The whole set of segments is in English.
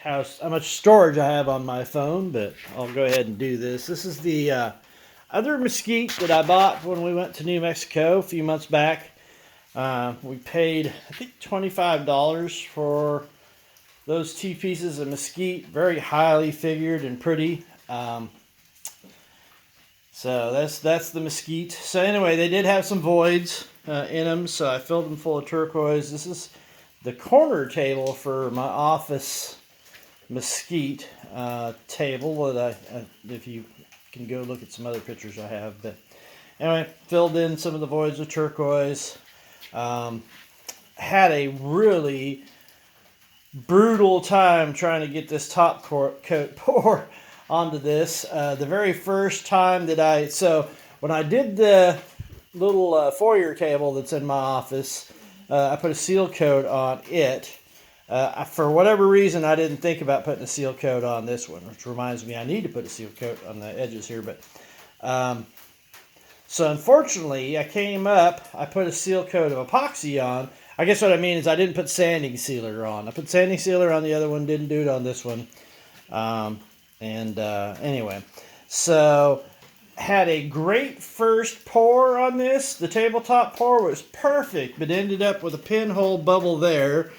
How much storage I have on my phone, but I'll go ahead and do this. This is the other mesquite that I bought when we went to New Mexico a few months back. We paid, I think, $25 for those two pieces of mesquite. Very highly figured and pretty. So that's the mesquite. So anyway, they did have some voids in them, so I filled them full of turquoise. This is the corner table for my office mesquite table that if you can go look at some other pictures I have. But anyway, filled in some of the voids with turquoise. Had a really brutal time trying to get this top coat pour onto this. The very first time that when I did the little foyer table that's in my office, I put a seal coat on it. For whatever reason, I didn't think about putting a seal coat on this one, which reminds me I need to put a seal coat on the edges here. But so unfortunately, I put a seal coat of epoxy on. I guess what I mean is I didn't put sanding sealer on. I put sanding sealer on the other one, didn't do it on this one. Anyway, so had a great first pour on this. The tabletop pour was perfect, but ended up with a pinhole bubble there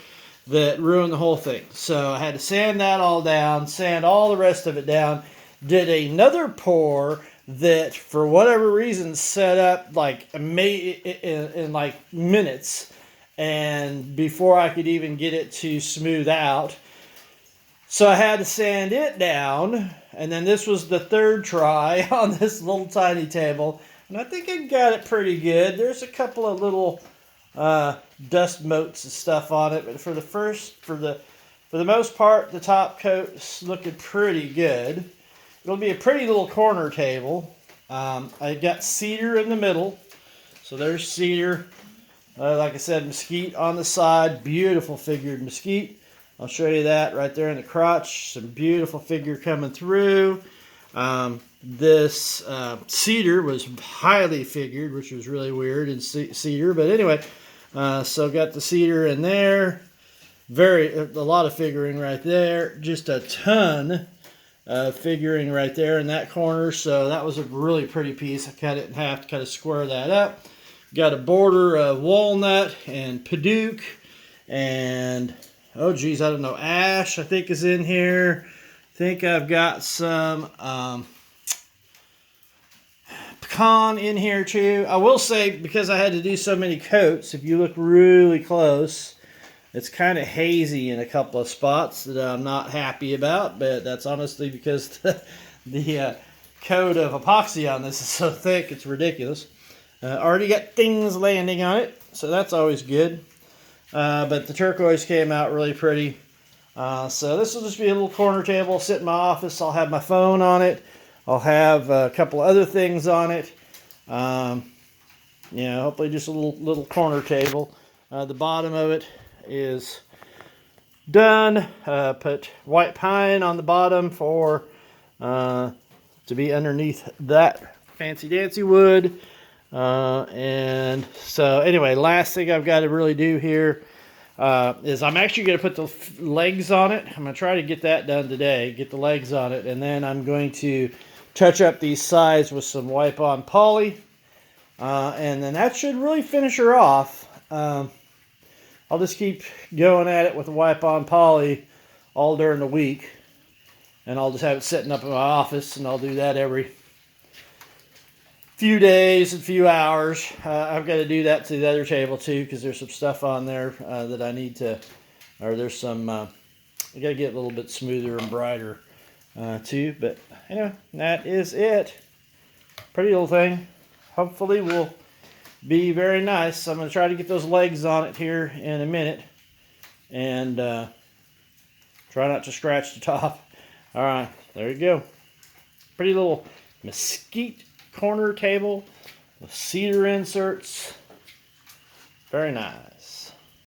that ruined the whole thing. So I had to sand that all down, sand all the rest of it down. Did another pour that, for whatever reason, set up like in like minutes, and before I could even get it to smooth out. So I had to sand it down, and then this was the third try on this little tiny table, and I think I got it pretty good. There's a couple of little dust motes and stuff on it, but for the most part, the top coat's looking pretty good. It'll be a pretty little corner table. I got cedar in the middle, so there's cedar. Like I said, mesquite on the side, beautiful figured mesquite. I'll show you that right there in the crotch. Some beautiful figure coming through. This cedar was highly figured, which was really weird in cedar. But anyway, so got the cedar in there. A lot of figuring right there. Just a ton of figuring right there in that corner. So that was a really pretty piece. I cut it in half to kind of square that up. Got a border of walnut and padauk and oh geez, I don't know, ash I think is in here. I think I've got some pecan in here too. I will say, because I had to do so many coats, if you look really close, it's kind of hazy in a couple of spots that I'm not happy about, but that's honestly because the coat of epoxy on this is so thick, it's ridiculous. Already got things landing on it, so that's always good. But the turquoise came out really pretty. So this will just be a little corner table, sit in my office. I'll have my phone on it. I'll have a couple other things on it. Hopefully just a little corner table. The bottom of it is done. Put white pine on the bottom for to be underneath that fancy dancy wood. And so anyway, last thing I've got to really do here is I'm actually going to put the legs on it. I'm going to try to get that done today, get the legs on it, and then I'm going to touch up these sides with some wipe-on poly, and then that should really finish her off. I'll just keep going at it with the wipe-on poly all during the week, and I'll just have it sitting up in my office, and I'll do that every few days and few hours. I've got to do that to the other table too, because there's some stuff on there that I need to, or there's some, I got to get a little bit smoother and brighter too. But anyway, that is it. Pretty little thing. Hopefully will be very nice. I'm going to try to get those legs on it here in a minute, and try not to scratch the top. All right, there you go. Pretty little mesquite corner table with cedar inserts. Very nice.